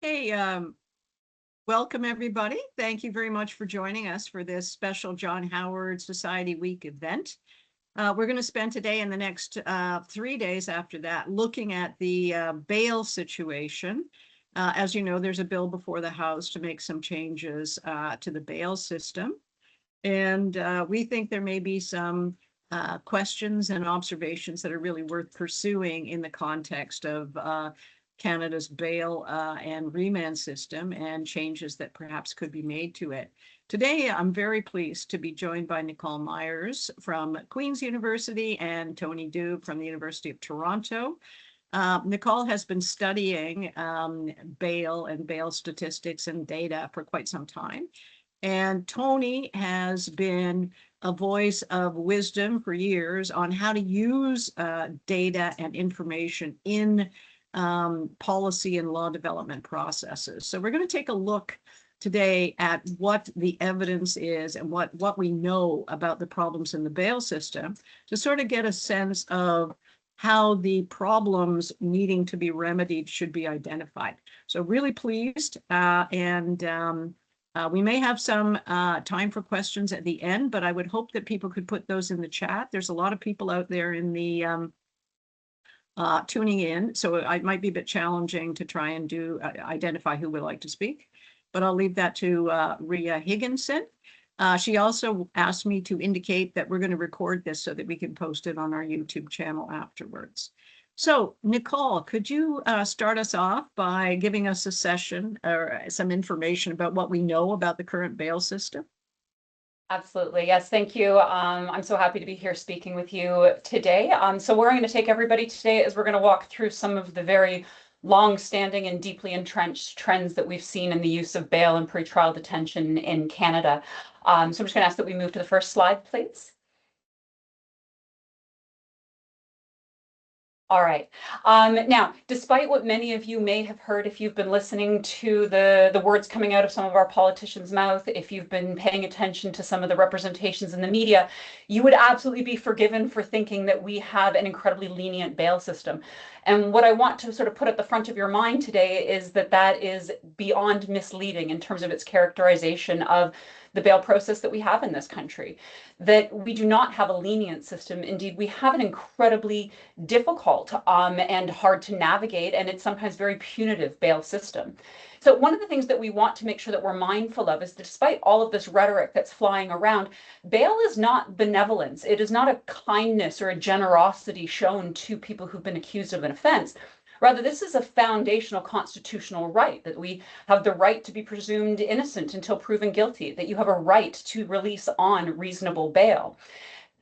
Hey, welcome everybody. Thank you very much for joining us for this special John Howard Society Week event. We're going to spend today and the next 3 days after that looking at the bail situation. As you know, there's a bill before the House to make some changes to the bail system. And we think there may be some questions and observations that are really worth pursuing in the context of Canada's bail and remand system and changes that perhaps could be made to it. Today, I'm very pleased to be joined by Nicole Myers from Queen's University and Tony Doob from the University of Toronto. Nicole has been studying bail and bail statistics and data for quite some time. And Tony has been a voice of wisdom for years on how to use data and information in policy and law development processes. So we're going to take a look today at what the evidence is and what we know about the problems in the bail system to sort of get a sense of how the problems needing to be remedied should be identified. So really pleased we may have some time for questions at the end, but I would hope that people could put those in the chat. There's a lot of people out there in the tuning in, so it might be a bit challenging to try and identify who would like to speak, but I'll leave that to Rhea Higginson. She also asked me to indicate that we're going to record this so that we can post it on our YouTube channel afterwards. So Nicole, could you start us off by giving us a session or some information about what we know about the current bail system? Absolutely. Yes, thank you. I'm so happy to be here speaking with you today. So where I'm going to take everybody today is we're going to walk through some of the very long-standing and deeply entrenched trends that we've seen in the use of bail and pretrial detention in Canada. So I'm just going to ask that we move to the first slide, please. All right. Now, despite what many of you may have heard if you've been listening to the words coming out of some of our politicians' mouth, if you've been paying attention to some of the representations in the media, you would absolutely be forgiven for thinking that we have an incredibly lenient bail system. And what I want to sort of put at the front of your mind today is that that is beyond misleading in terms of its characterization of the bail process that we have in this country, that we do not have a lenient system. Indeed, we have an incredibly difficult and hard to navigate, and it's sometimes very punitive bail system. So one of the things that we want to make sure that we're mindful of is that despite all of this rhetoric that's flying around, bail is not benevolence. It is not a kindness or a generosity shown to people who've been accused of an offense. Rather, this is a foundational constitutional right, that we have the right to be presumed innocent until proven guilty, that you have a right to release on reasonable bail.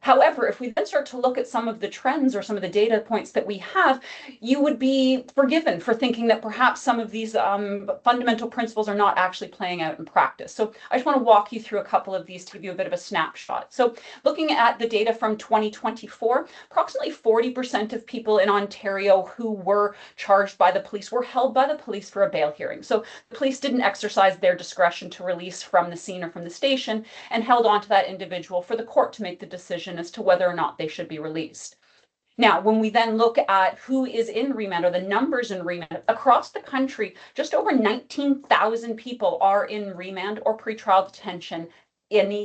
However, if we then start to look at some of the trends or some of the data points that we have, you would be forgiven for thinking that perhaps some of these fundamental principles are not actually playing out in practice. So I just want to walk you through a couple of these to give you a bit of a snapshot. So looking at the data from 2024, approximately 40% of people in Ontario who were charged by the police were held by the police for a bail hearing. So the police didn't exercise their discretion to release from the scene or from the station and held on to that individual for the court to make the decision as to whether or not they should be released. Now, when we then look at who is in remand or the numbers in remand across the country, just over 19,000 people are in remand or pretrial detention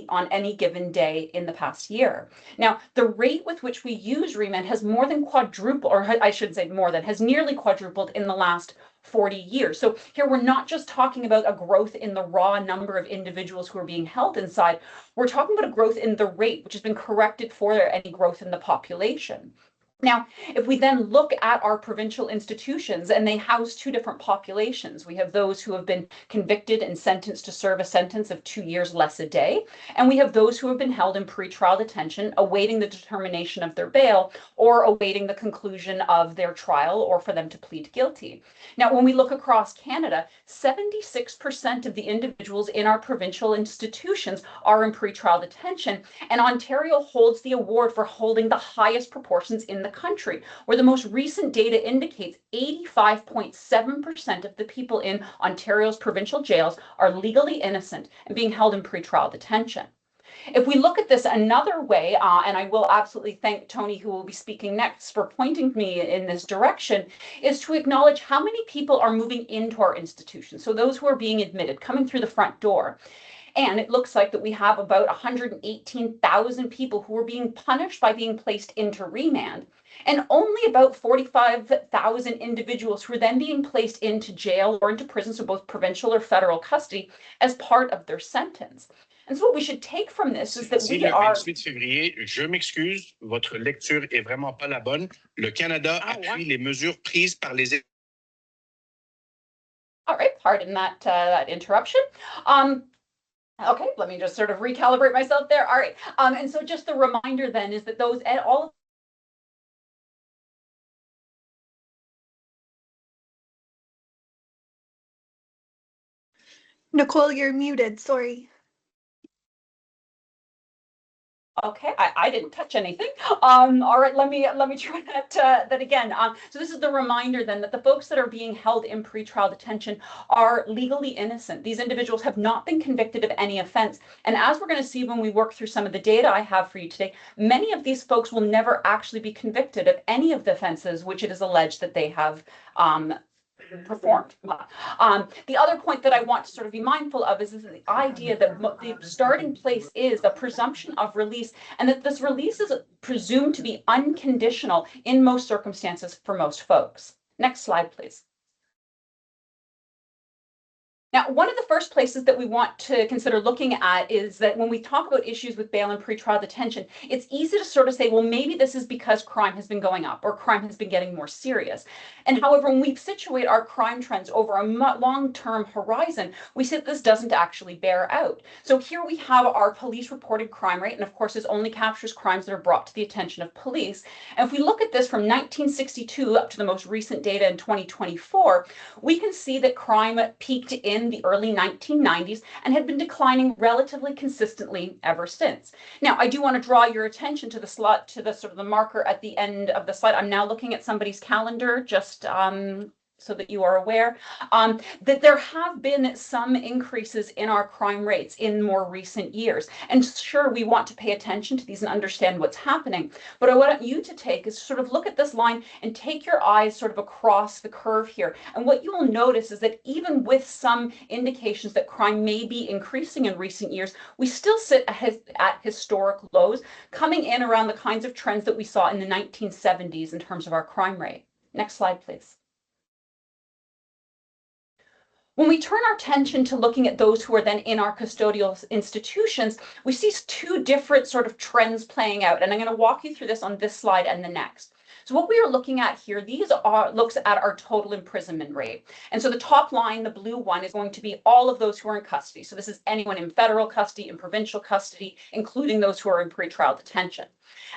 on any given day in the past year. Now, the rate with which we use remand has more than quadrupled, or I should say more than, has nearly quadrupled in the last 40 years. So here we're not just talking about a growth in the raw number of individuals who are being held inside, we're talking about a growth in the rate, which has been corrected for any growth in the population. Now, if we then look at our provincial institutions, and they house two different populations, we have those who have been convicted and sentenced to serve a sentence of 2 years less a day, and we have those who have been held in pretrial detention awaiting the determination of their bail or awaiting the conclusion of their trial or for them to plead guilty. Now, when we look across Canada, 76% of the individuals in our provincial institutions are in pretrial detention, and Ontario holds the award for holding the highest proportions in the country, where the most recent data indicates 85.7% of the people in Ontario's provincial jails are legally innocent and being held in pretrial detention. If we look at this another way, and I will absolutely thank Tony, who will be speaking next, for pointing me in this direction, is to acknowledge how many people are moving into our institutions. So those who are being admitted, coming through the front door. And it looks like that we have about 118,000 people who are being punished by being placed into remand, and only about 45,000 individuals who are then being placed into jail or into prison, so both provincial or federal custody, as part of their sentence. And so what we should take from this is that we are... Le 28 février, je m'excuse, votre lecture est vraiment pas la bonne. Le Canada appuie les mesures prises par les... All right, pardon that interruption. Okay, let me just sort of recalibrate myself there. All right, and so just the reminder then is that those all... Nicole, you're muted, sorry. Okay, I didn't touch anything. All right, let me try that again. So this is the reminder then that the folks that are being held in pretrial detention are legally innocent. These individuals have not been convicted of any offense. And as we're going to see when we work through some of the data I have for you today, many of these folks will never actually be convicted of any of the offenses which it is alleged that they have performed. The other point that I want to sort of be mindful of is the idea that the starting place is a presumption of release, and that this release is presumed to be unconditional in most circumstances for most folks. Next slide, please. Now, one of the first places that we want to consider looking at is that when we talk about issues with bail and pretrial detention, it's easy to sort of say, well, maybe this is because crime has been going up or crime has been getting more serious. And however, when we situate our crime trends over a long-term horizon, we see that this doesn't actually bear out. So here we have our police reported crime rate, and of course, this only captures crimes that are brought to the attention of police. And if we look at this from 1962 up to the most recent data in 2024, we can see that crime peaked in the early 1990s and had been declining relatively consistently ever since. Now, I do want to draw your attention to the slot, to the sort of the marker at the end of the slide. I'm now looking at somebody's calendar, just so that you are aware, that there have been some increases in our crime rates in more recent years. And sure, we want to pay attention to these and understand what's happening. But what I want you to take is sort of look at this line and take your eyes sort of across the curve here. And what you will notice is that even with some indications that crime may be increasing in recent years, we still sit at historic lows, coming in around the kinds of trends that we saw in the 1970s in terms of our crime rate. Next slide, please. When we turn our attention to looking at those who are then in our custodial institutions, we see two different sort of trends playing out. And I'm going to walk you through this on this slide and the next. So what we are looking at here, these are looks at our total imprisonment rate. And so the top line, the blue one, is going to be all of those who are in custody. So this is anyone in federal custody, in provincial custody, including those who are in pretrial detention.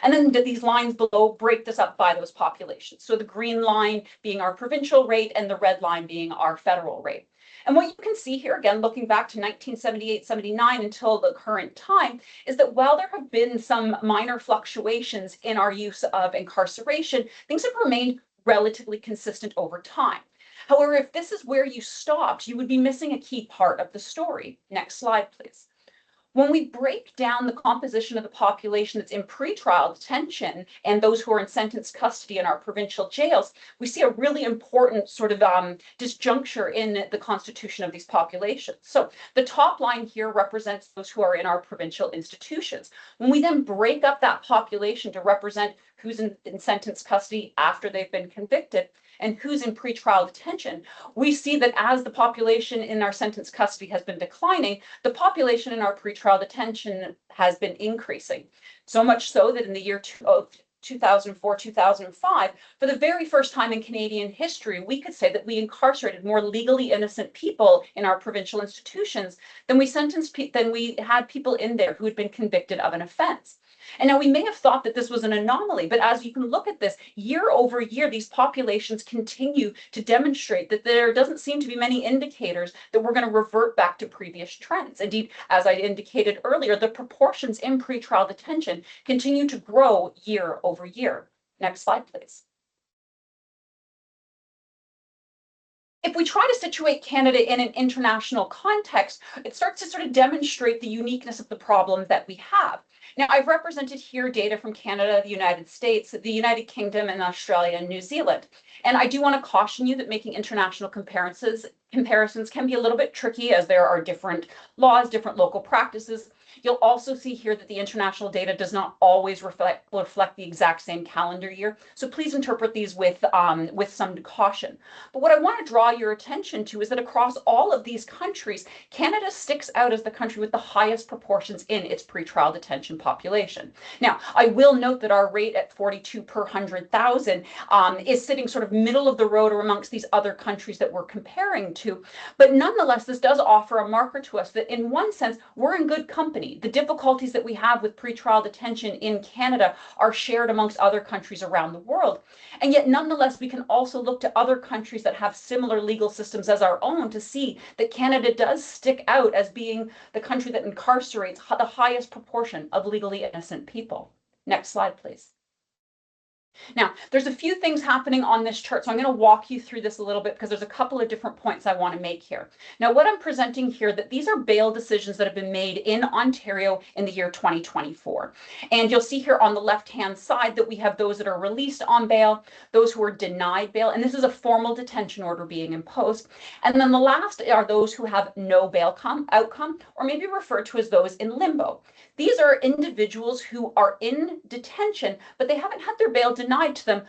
And then these lines below break this up by those populations. So the green line being our provincial rate and the red line being our federal rate. And what you can see here, again, looking back to 1978, 79 until the current time, is that while there have been some minor fluctuations in our use of incarceration, things have remained relatively consistent over time. However, if this is where you stopped, you would be missing a key part of the story. Next slide, please. When we break down the composition of the population that's in pretrial detention and those who are in sentenced custody in our provincial jails, we see a really important sort of disjuncture in the constitution of these populations. So the top line here represents those who are in our provincial institutions. When we then break up that population to represent who's in sentenced custody after they've been convicted and who's in pretrial detention, we see that as the population in our sentenced custody has been declining, the population in our pretrial detention has been increasing. So much so that in the year 2004, 2005, for the very first time in Canadian history, we could say that we incarcerated more legally innocent people in our provincial institutions than we had people in there who had been convicted of an offense. And now we may have thought that this was an anomaly, but as you can look at this, year over year, these populations continue to demonstrate that there doesn't seem to be many indicators that we're going to revert back to previous trends. Indeed, as I indicated earlier, the proportions in pretrial detention continue to grow year over year. Next slide, please. if we try to situate Canada in an international context, it starts to sort of demonstrate the uniqueness of the problem that we have. Now, I've represented here data from Canada, the United States, the United Kingdom, and Australia and New Zealand. And I do want to caution you that making international comparisons can be a little bit tricky, as there are different laws, different local practices. You'll also see here that the international data does not always reflect the exact same calendar year. So please interpret these with some caution. But what I want to draw your attention to is that across all of these countries, Canada sticks out as the country with the highest proportions in its pretrial detention population. Now, I will note that our rate at 42 per 100,000 is sitting sort of middle of the road or amongst these other countries that we're comparing to. But nonetheless, this does offer a marker to us that in one sense, we're in good company. The difficulties that we have with pretrial detention in Canada are shared amongst other countries around the world. And yet, nonetheless, we can also look to other countries that have similar legal systems as our own to see that Canada does stick out as being the country that incarcerates the highest proportion of legally innocent people. Next slide, please. Now, there's a few things happening on this chart, so I'm going to walk you through this a little bit because there's a couple of different points I want to make here. Now, what I'm presenting here, that these are bail decisions that have been made in Ontario in the year 2024. And you'll see here on the left-hand side that we have those that are released on bail, those who are denied bail, and this is a formal detention order being imposed. And then the last are those who have no bail outcome, or maybe referred to as those in limbo. These are individuals who are in detention, but they haven't had their bail denied to them,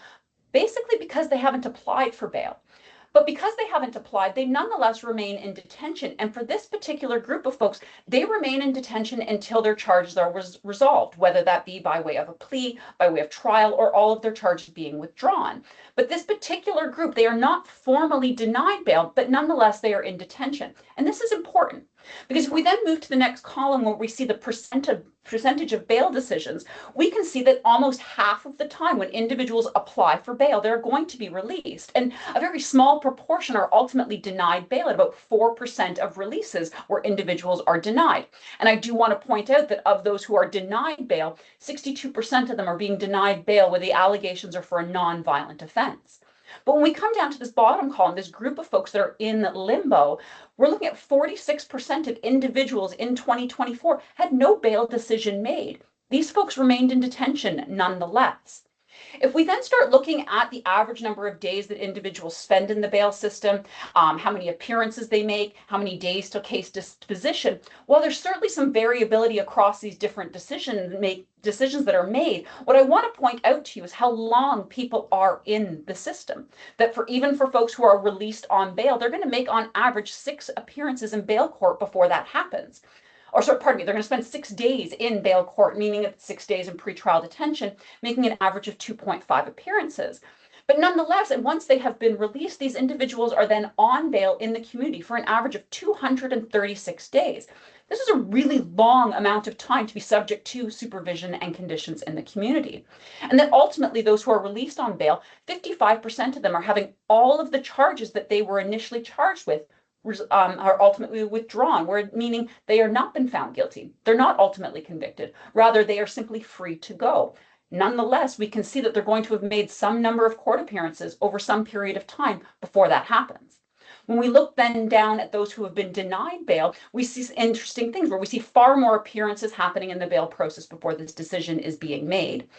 basically because they haven't applied for bail. But because they haven't applied, they nonetheless remain in detention. And for this particular group of folks, they remain in detention until their charges are resolved, whether that be by way of a plea, by way of trial, or all of their charges being withdrawn. But this particular group, they are not formally denied bail, but nonetheless, they are in detention. And this is important because if we then move to the next column where we see the percentage of bail decisions, we can see that almost half of the time when individuals apply for bail, they're going to be released. And a very small proportion are ultimately denied bail, at about 4% of releases where individuals are denied. And I do want to point out that of those who are denied bail, 62% of them are being denied bail where the allegations are for a non-violent offense. But when we come down to this bottom column, this group of folks that are in limbo, we're looking at 46% of individuals in 2024 had no bail decision made. These folks remained in detention nonetheless. If we then start looking at the average number of days that individuals spend in the bail system, how many appearances they make, how many days till case disposition, while there's certainly some variability across these different decisions that are made, what I want to point out to you is how long people are in the system. That even for folks who are released on bail, they're going to make on average 6 appearances in bail court before that happens. Or sorry, pardon me, they're going to spend 6 days in bail court, meaning 6 days in pretrial detention, making an average of 2.5 appearances. But nonetheless, and once they have been released, these individuals are then on bail in the community for an average of 236 days. This is a really long amount of time to be subject to supervision and conditions in the community. And then ultimately, those who are released on bail, 55% of them are having all of the charges that they were initially charged with are ultimately withdrawn, meaning they are not been found guilty. They're not ultimately convicted. Rather, they are simply free to go. Nonetheless, we can see that they're going to have made some number of court appearances over some period of time before that happens. When we look then down at those who have been denied bail, we see interesting things where we see far more appearances happening in the bail process before this decision is being made.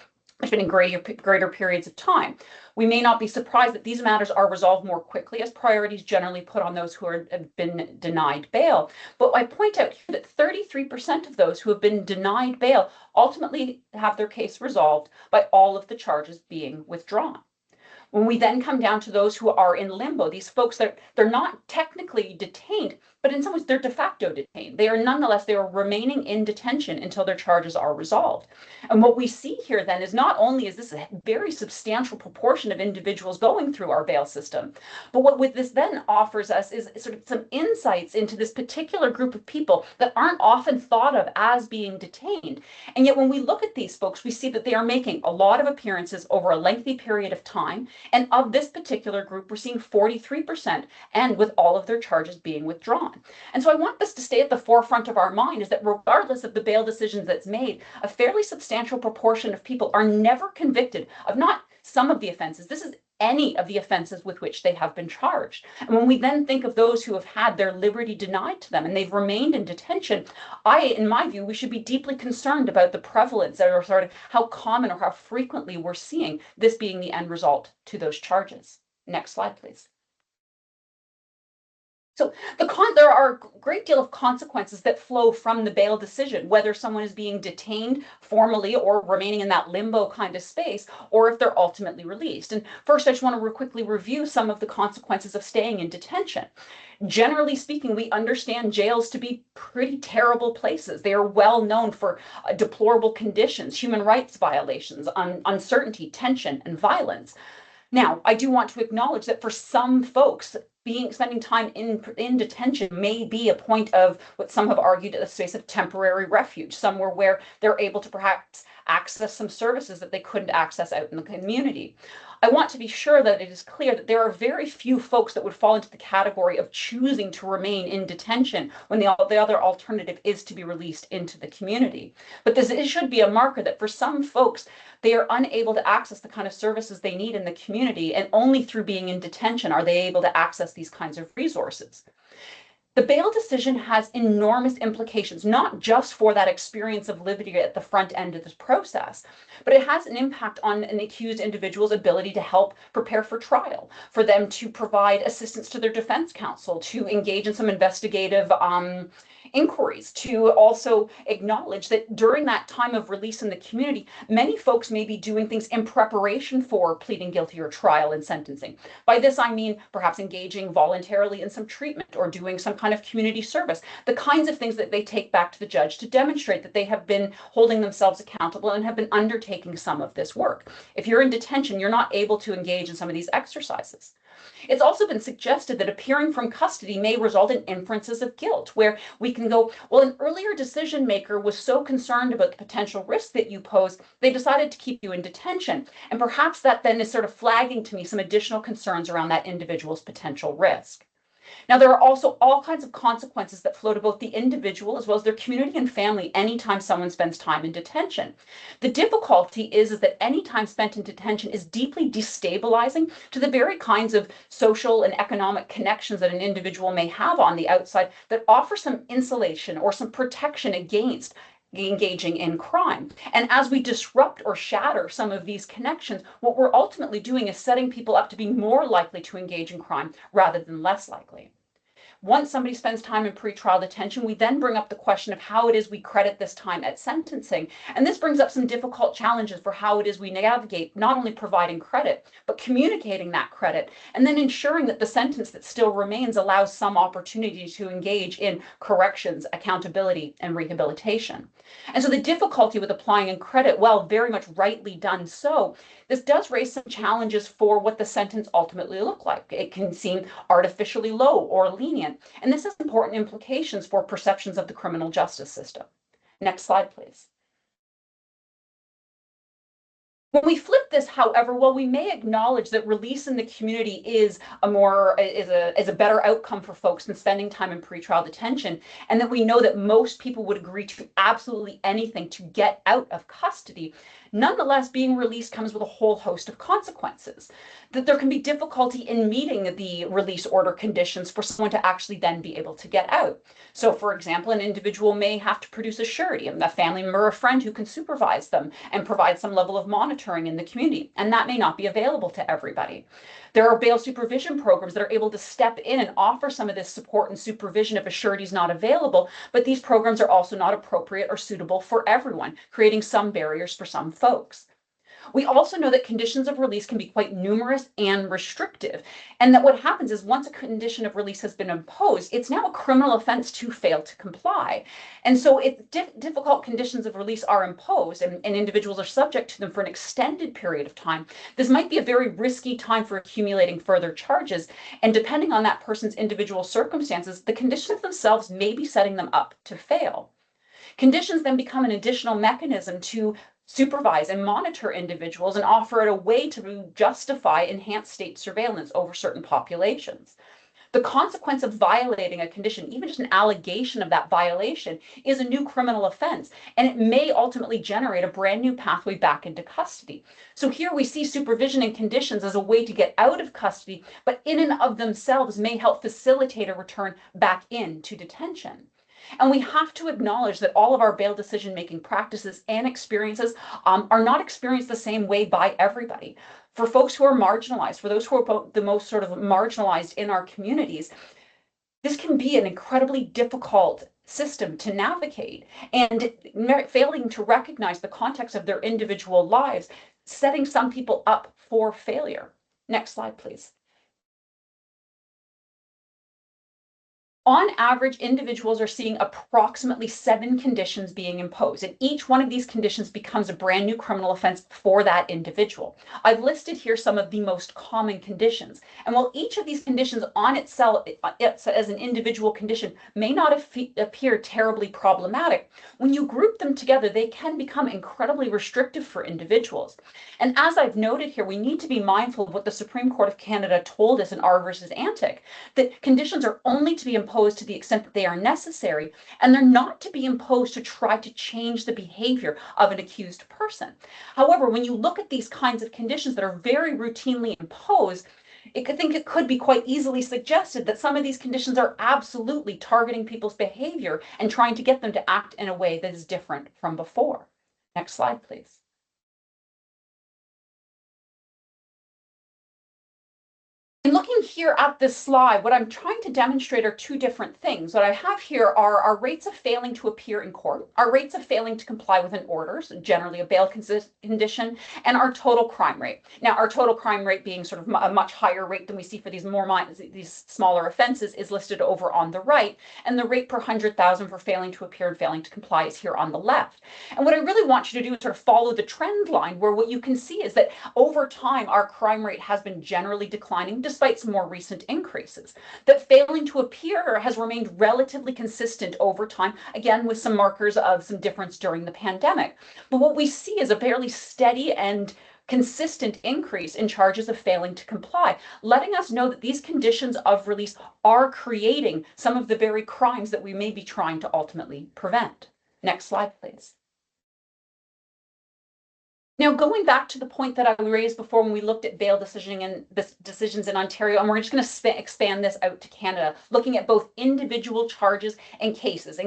It's been in greater periods of time. We may not be surprised that these matters are resolved more quickly, as priorities generally put on those who have been denied bail. But I point out here that 33% of those who have been denied bail ultimately have their case resolved by all of the charges being withdrawn. When we then come down to those who are in limbo, these folks, they're not technically detained, but in some ways they're de facto detained. They are remaining in detention until their charges are resolved. And what we see here then is not only is this a very substantial proportion of individuals going through our bail system, but what this then offers us is sort of some insights into this particular group of people that aren't often thought of as being detained. And yet when we look at these folks, we see that they are making a lot of appearances over a lengthy period of time. And of this particular group, we're seeing 43%, and with all of their charges being withdrawn. And so I want this to stay at the forefront of our mind, is that regardless of the bail decisions that's made, a fairly substantial proportion of people are never convicted of not some of the offenses. This is any of the offenses with which they have been charged. And when we then think of those who have had their liberty denied to them and they've remained in detention, in my view, we should be deeply concerned about the prevalence or sort of how common or how frequently we're seeing this being the end result to those charges. Next slide, please. So there are a great deal of consequences that flow from the bail decision, whether someone is being detained formally or remaining in that limbo kind of space, or if they're ultimately released. And first, I just want to quickly review some of the consequences of staying in detention. Generally speaking, we understand jails to be pretty terrible places. They are well known for deplorable conditions, human rights violations, uncertainty, tension, and violence. Now, I do want to acknowledge that for some folks, spending time in detention may be a point of what some have argued a space of temporary refuge, somewhere where they're able to perhaps access some services that they couldn't access out in the community. I want to be sure that it is clear that there are very few folks that would fall into the category of choosing to remain in detention when the other alternative is to be released into the community. But it should be a marker that for some folks, they are unable to access the kind of services they need in the community, and only through being in detention are they able to access these kinds of resources. The bail decision has enormous implications, not just for that experience of liberty at the front end of this process, but it has an impact on an accused individual's ability to help prepare for trial, for them to provide assistance to their defense counsel, to engage in some investigative inquiries, to also acknowledge that during that time of release in the community, many folks may be doing things in preparation for pleading guilty or trial and sentencing. By this, I mean perhaps engaging voluntarily in some treatment or doing some kind of community service, the kinds of things that they take back to the judge to demonstrate that they have been holding themselves accountable and have been undertaking some of this work. If you're in detention, you're not able to engage in some of these exercises. It's also been suggested that appearing from custody may result in inferences of guilt, where we can go, well, an earlier decision maker was so concerned about the potential risk that you pose, they decided to keep you in detention. And perhaps that then is sort of flagging to me some additional concerns around that individual's potential risk. Now, there are also all kinds of consequences that flow to both the individual as well as their community and family anytime someone spends time in detention. The difficulty is that any time spent in detention is deeply destabilizing to the very kinds of social and economic connections that an individual may have on the outside that offer some insulation or some protection against engaging in crime. And as we disrupt or shatter some of these connections, what we're ultimately doing is setting people up to be more likely to engage in crime rather than less likely. Once somebody spends time in pretrial detention, we then bring up the question of how it is we credit this time at sentencing. And this brings up some difficult challenges for how it is we navigate not only providing credit, but communicating that credit, and then ensuring that the sentence that still remains allows some opportunity to engage in corrections, accountability, and rehabilitation. And so the difficulty with applying in credit, well, very much rightly done so, this does raise some challenges for what the sentence ultimately look like. It can seem artificially low or lenient, and this has important implications for perceptions of the criminal justice system. Next slide, please. When we flip this, however, while we may acknowledge that release in the community is a better outcome for folks than spending time in pretrial detention, and that we know that most people would agree to absolutely anything to get out of custody, nonetheless, being released comes with a whole host of consequences. That there can be difficulty in meeting the release order conditions for someone to actually then be able to get out. So, for example, an individual may have to produce a surety, a family member or friend who can supervise them and provide some level of monitoring in the community, and that may not be available to everybody. There are bail supervision programs that are able to step in and offer some of this support and supervision if a surety is not available, but these programs are also not appropriate or suitable for everyone, creating some barriers for some folks. We also know that conditions of release can be quite numerous and restrictive, and that what happens is once a condition of release has been imposed, it's now a criminal offense to fail to comply. And so if difficult conditions of release are imposed and individuals are subject to them for an extended period of time, this might be a very risky time for accumulating further charges. And depending on that person's individual circumstances, the conditions themselves may be setting them up to fail. Conditions then become an additional mechanism to supervise and monitor individuals and offer it a way to justify enhanced state surveillance over certain populations. The consequence of violating a condition, even just an allegation of that violation, is a new criminal offense, and it may ultimately generate a brand new pathway back into custody. So here we see supervision and conditions as a way to get out of custody, but in and of themselves may help facilitate a return back into detention. And we have to acknowledge that all of our bail decision-making practices and experiences are not experienced the same way by everybody. For folks who are marginalized, for those who are the most sort of marginalized in our communities, this can be an incredibly difficult system to navigate, and failing to recognize the context of their individual lives, setting some people up for failure. Next slide, please. On average, individuals are seeing approximately 7 conditions being imposed, and each one of these conditions becomes a brand new criminal offense for that individual. I've listed here some of the most common conditions, and while each of these conditions on itself, as an individual condition, may not appear terribly problematic, when you group them together, they can become incredibly restrictive for individuals. And as I've noted here, we need to be mindful of what the Supreme Court of Canada told us in R versus Antic, that conditions are only to be imposed to the extent that they are necessary, and they're not to be imposed to try to change the behavior of an accused person. However, when you look at these kinds of conditions that are very routinely imposed, it could be quite easily suggested that some of these conditions are absolutely targeting people's behavior and trying to get them to act in a way that is different from before. Next slide, please. And looking here at this slide, what I'm trying to demonstrate are 2 different things. What I have here are our rates of failing to appear in court, our rates of failing to comply with an order, so generally a bail condition, and our total crime rate. Now, our total crime rate being sort of a much higher rate than we see for these these smaller offenses is listed over on the right, and the rate per 100,000 for failing to appear and failing to comply is here on the left. And what I really want you to do is sort of follow the trend line, where what you can see is that over time, our crime rate has been generally declining, despite some more recent increases. That failing to appear has remained relatively consistent over time, again, with some markers of some difference during the pandemic. But what we see is a fairly steady and consistent increase in charges of failing to comply, letting us know that these conditions of release are creating some of the very crimes that we may be trying to ultimately prevent. Next slide, please. Now, going back to the point that I raised before when we looked at bail decisions in Ontario, and we're just going to expand this out to Canada, looking at both individual charges and cases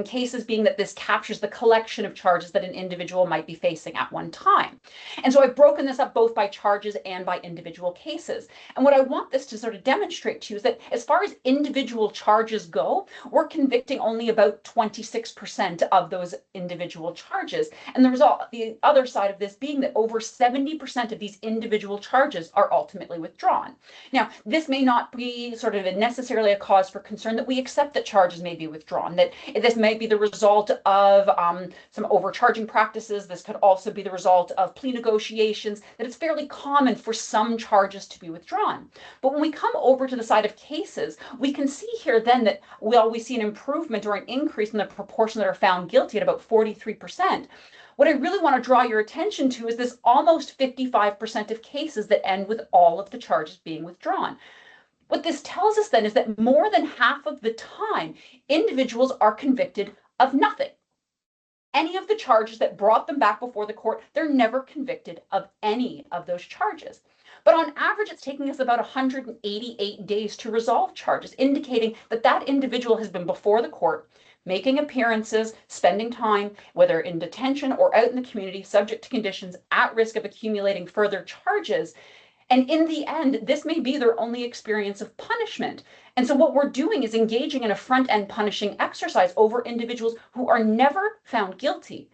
being that this captures the collection of charges that an individual might be facing at one time. And so I've broken this up both by charges and by individual cases. And what I want this to sort of demonstrate to you is that as far as individual charges go, we're convicting only about 26% of those individual charges. And the other side of this being that over 70% of these individual charges are ultimately withdrawn. Now, this may not be sort of necessarily a cause for concern, that we accept that charges may be withdrawn, that this may be the result of some overcharging practices. This could also be the result of plea negotiations, that it's fairly common for some charges to be withdrawn. But when we come over to the side of cases, we can see here then that while we see an improvement or an increase in the proportion that are found guilty at about 43%, what I really want to draw your attention to is this almost 55% of cases that end with all of the charges being withdrawn. What this tells us then is that more than half of the time, individuals are convicted of nothing. Any of the charges that brought them back before the court, they're never convicted of any of those charges. But on average, it's taking us about 188 days to resolve charges, indicating that that individual has been before the court, making appearances, spending time, whether in detention or out in the community, subject to conditions, at risk of accumulating further charges. And in the end, this may be their only experience of punishment. And so what we're doing is engaging in a front-end punishing exercise over individuals who are never found guilty,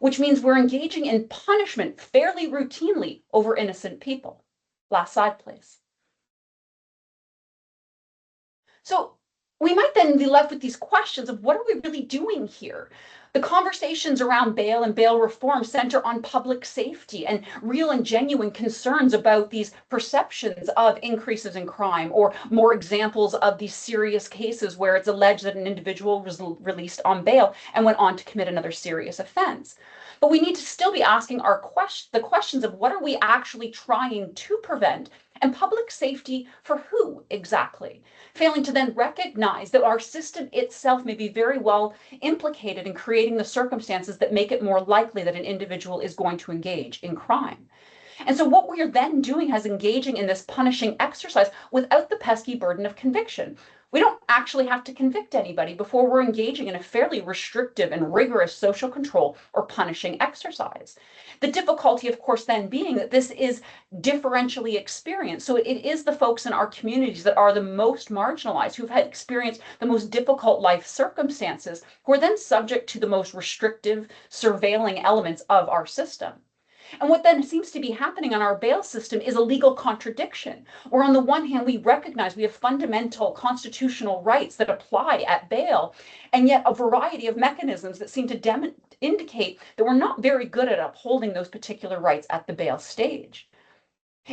which means we're engaging in punishment fairly routinely over innocent people. Last slide, please. So we might then be left with these questions of what are we really doing here? The conversations around bail and bail reform center on public safety and real and genuine concerns about these perceptions of increases in crime, or more examples of these serious cases where it's alleged that an individual was released on bail and went on to commit another serious offense. But we need to still be asking the questions of what are we actually trying to prevent, And public safety for who exactly? Failing to then recognize that our system itself may be very well implicated in creating the circumstances that make it more likely that an individual is going to engage in crime. And so what we are then doing is engaging in this punishing exercise without the pesky burden of conviction. We don't actually have to convict anybody before we're engaging in a fairly restrictive and rigorous social control or punishing exercise. The difficulty, of course, then being that this is differentially experienced. So it is the folks in our communities that are the most marginalized, who've had experienced the most difficult life circumstances, who are then subject to the most restrictive, surveilling elements of our system. And what then seems to be happening on our bail system is a legal contradiction, where on the one hand, we recognize we have fundamental constitutional rights that apply at bail, and yet a variety of mechanisms that seem to indicate that we're not very good at upholding those particular rights at the bail stage.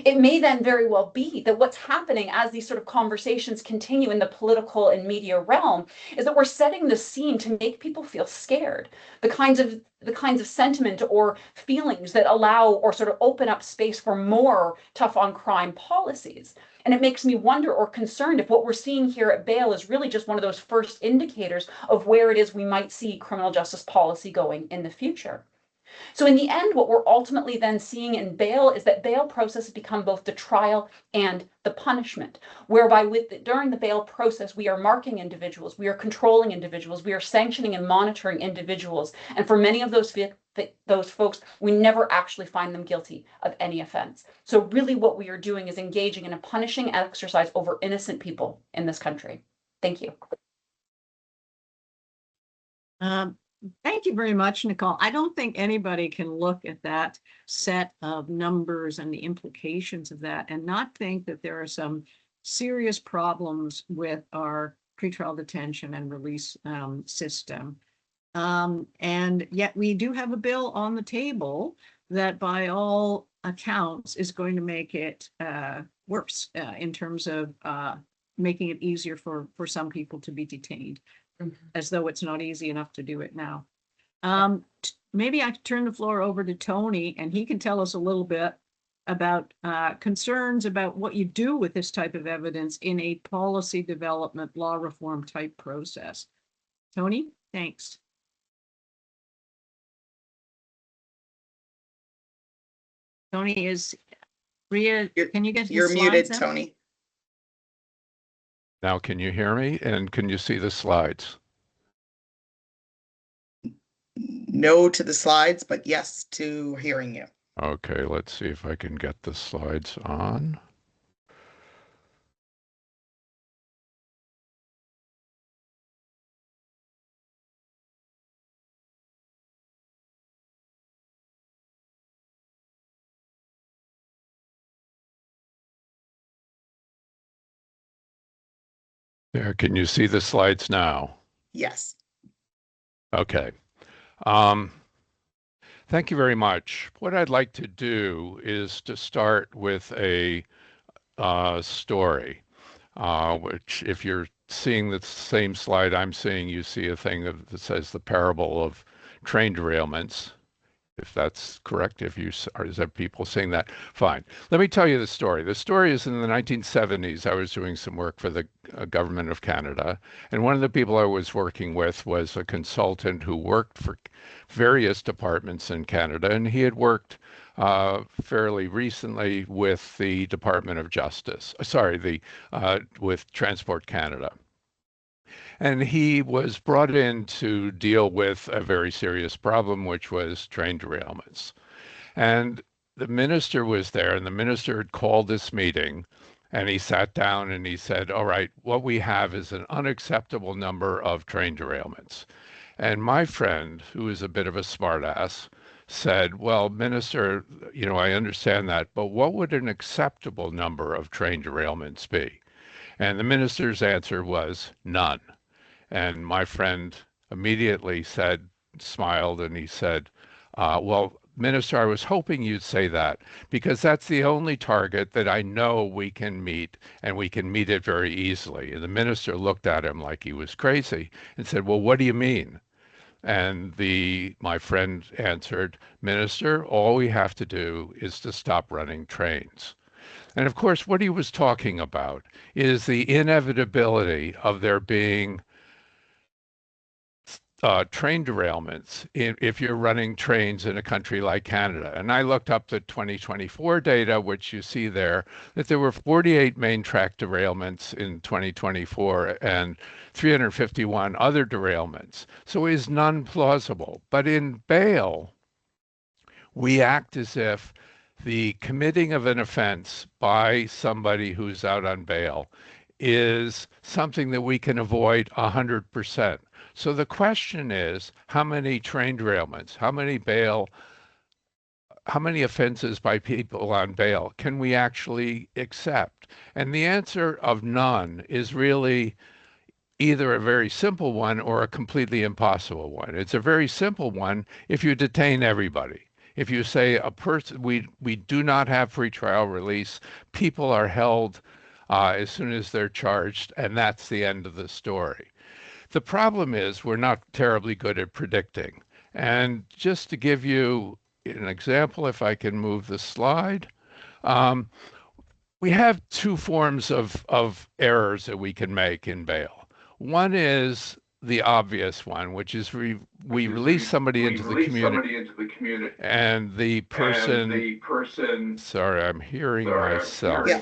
It may then very well be that what's happening as these sort of conversations continue in the political and media realm is that we're setting the scene to make people feel scared. The kinds of sentiment or feelings that allow or sort of open up space for more tough on crime policies. And it makes me wonder or concerned if what we're seeing here at bail is really just one of those first indicators of where it is we might see criminal justice policy going in the future. So in the end, what we're ultimately then seeing in bail is that bail process has become both the trial and the punishment, whereby during the bail process, we are marking individuals, we are controlling individuals, we are sanctioning and monitoring individuals. And for many of those folks, we never actually find them guilty of any offense. So really what we are doing is engaging in a punishing exercise over innocent people in this country. Thank you. Thank you very much, Nicole. I don't think anybody can look at that set of numbers and the implications of that and not think that there are some serious problems with our pretrial detention and release system. And yet we do have a bill on the table that by all accounts is going to make it worse in terms of making it easier for some people to be detained. As though it's not easy enough to do it now. Maybe I could turn the floor over to Tony and he can tell us a little bit about concerns about what you do with this type of evidence in a policy development, law reform type process. Tony, thanks. Tony is, Ria, can you get You're muted, Tony. Now, can you hear me? And can you see the slides? No to the slides, but yes to hearing you. Okay, let's see if I can get the slides on. There, can you see the slides now? Yes. Okay. Thank you very much. What I'd like to do is to start with a story, which if you're seeing the same slide I'm seeing, you see a thing that says the parable of train derailments. If that's correct, if you are, is there people saying that? Fine. Let me tell you the story. The story is in the 1970s. I was doing some work for the government of Canada, and one of the people I was working with was a consultant who worked for various departments in Canada, and he had worked fairly recently with the Department of Justice. With Transport Canada. And he was brought in to deal with a very serious problem, which was train derailments. And the minister was there, and the minister had called this meeting, and he sat down and he said, all right, what we have is an unacceptable number of train derailments. And my friend, who is a bit of a smartass, said, well, Minister, you know, I understand that, but what would an acceptable number of train derailments be? And the minister's answer was none. And my friend immediately smiled, and he said, well, Minister, I was hoping you'd say that because that's the only target that I know we can meet, and we can meet it very easily. And the minister looked at him like he was crazy and said, well, what do you mean? And my friend answered, Minister, all we have to do is to stop running trains. And of course, what he was talking about is the inevitability of there being train derailments if you're running trains in a country like Canada. And I looked up the 2024 data, which you see there, that there were 48 main track derailments in 2024 and 351 other derailments. So is none plausible. But in bail, we act as if the committing of an offense by somebody who's out on bail is something that we can avoid 100%. So the question is, how many train derailments, how many offenses by people on bail can we actually accept? And the answer of none is really either a very simple one or a completely impossible one. It's a very simple one if you detain everybody. If you say a person, we do not have pretrial release, people are held as soon as they're charged, and that's the end of the story. The problem is we're not terribly good at predicting. And just to give you an example, if I can move the slide, we have two forms of errors that we can make in bail. One is the obvious one, which is we release somebody into the community, and the person, sorry, I'm hearing myself. Yeah.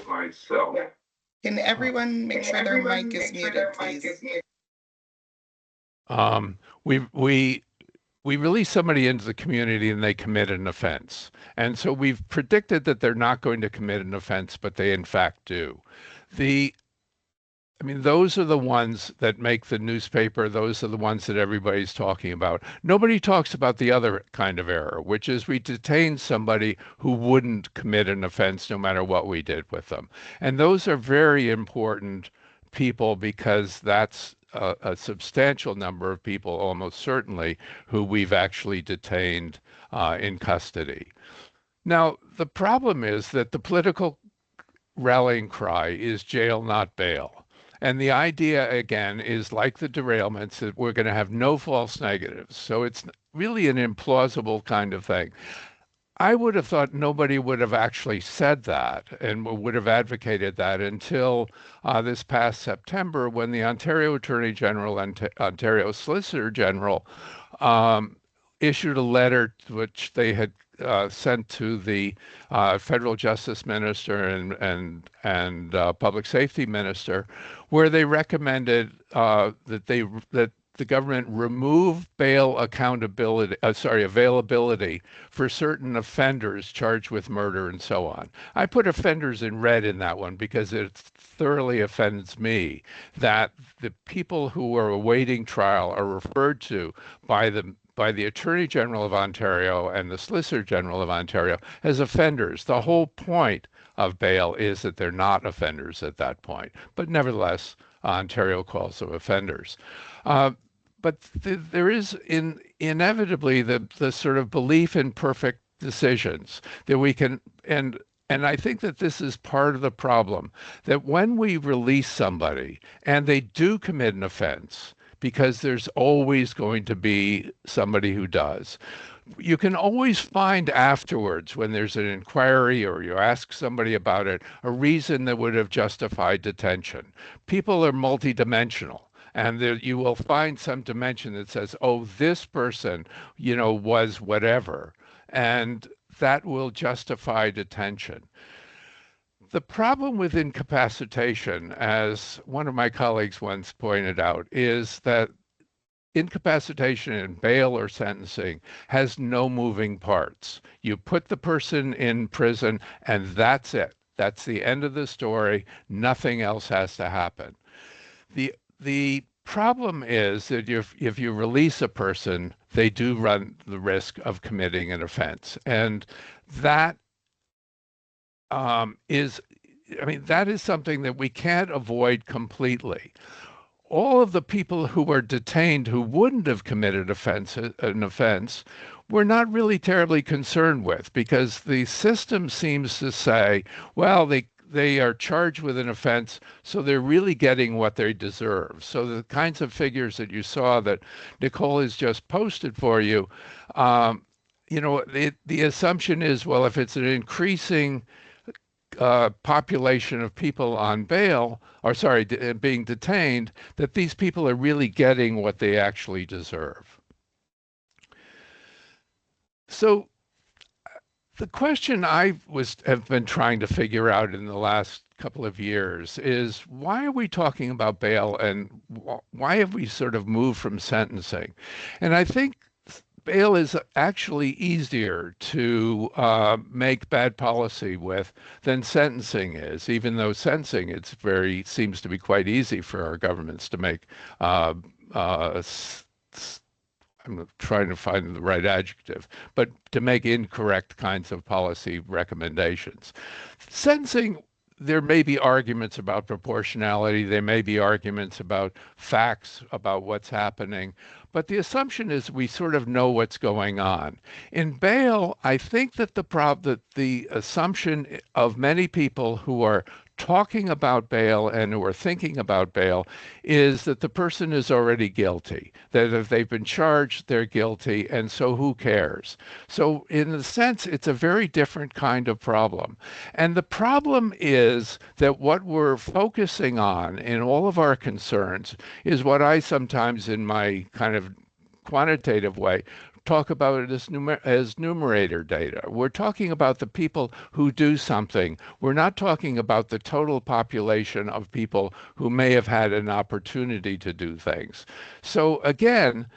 Can everyone make sure their mic is muted, please? We release somebody into the community and they commit an offense. And so we've predicted that they're not going to commit an offense, but they in fact do. Those are the ones that make the newspaper. Those are the ones that everybody's talking about. Nobody talks about the other kind of error, which is we detain somebody who wouldn't commit an offense no matter what we did with them. And those are very important people because that's a substantial number of people, almost certainly, who we've actually detained in custody. Now, the problem is that the political rallying cry is jail, not bail. And the idea, again, is like the derailments, that we're going to have no false negatives. So it's really an implausible kind of thing. I would have thought nobody would have actually said that and would have advocated that until this past September, when the Ontario Attorney General and Ontario Solicitor General issued a letter which they had sent to the federal justice minister and public safety minister, where they recommended that the government remove bail availability for certain offenders charged with murder and so on. I put offenders in red in that one because it thoroughly offends me that the people who are awaiting trial are referred to by the Attorney General of Ontario and the Solicitor General of Ontario as offenders. The whole point of bail is that they're not offenders at that point, but nevertheless, Ontario calls them offenders. But there is inevitably the sort of belief in perfect decisions that we can, and I think that this is part of the problem, that when we release somebody and they do commit an offense, because there's always going to be somebody who does, you can always find afterwards, when there's an inquiry or you ask somebody about it, a reason that would have justified detention. People are multidimensional. And you will find some dimension that says, oh, this person, was whatever. And that will justify detention. The problem with incapacitation, as one of my colleagues once pointed out, is that incapacitation in bail or sentencing has no moving parts. You put the person in prison and that's it. That's the end of the story. Nothing else has to happen. The problem is that if you release a person, they do run the risk of committing an offense. And that that is something that we can't avoid completely. All of the people who were detained who wouldn't have committed an offense, we're not really terribly concerned with, because the system seems to say, well, they are charged with an offense, so they're really getting what they deserve. So the kinds of figures that you saw that Nicole has just posted for you, the assumption is, well, if it's an increasing population of people on bail, or sorry, being detained, that these people are really getting what they actually deserve. So the question have been trying to figure out in the last couple of years is, why are we talking about bail, and why have we sort of moved from sentencing? And I think bail is actually easier to make bad policy with than sentencing is, even though sentencing seems to be quite easy for our governments to make I'm trying to find the right adjective, but to make incorrect kinds of policy recommendations. Sentencing, there may be arguments about proportionality, there may be arguments about facts about what's happening, but the assumption is we sort of know what's going on. In bail, I think that the assumption of many people who are talking about bail and who are thinking about bail is that the person is already guilty, that if they've been charged, they're guilty, and so who cares? So in a sense, it's a very different kind of problem. And the problem is that what we're focusing on in all of our concerns is what I sometimes, in my kind of quantitative way, talk about it as numerator data. We're talking about the people who do something. We're not talking about the total population of people who may have had an opportunity to do things. So again,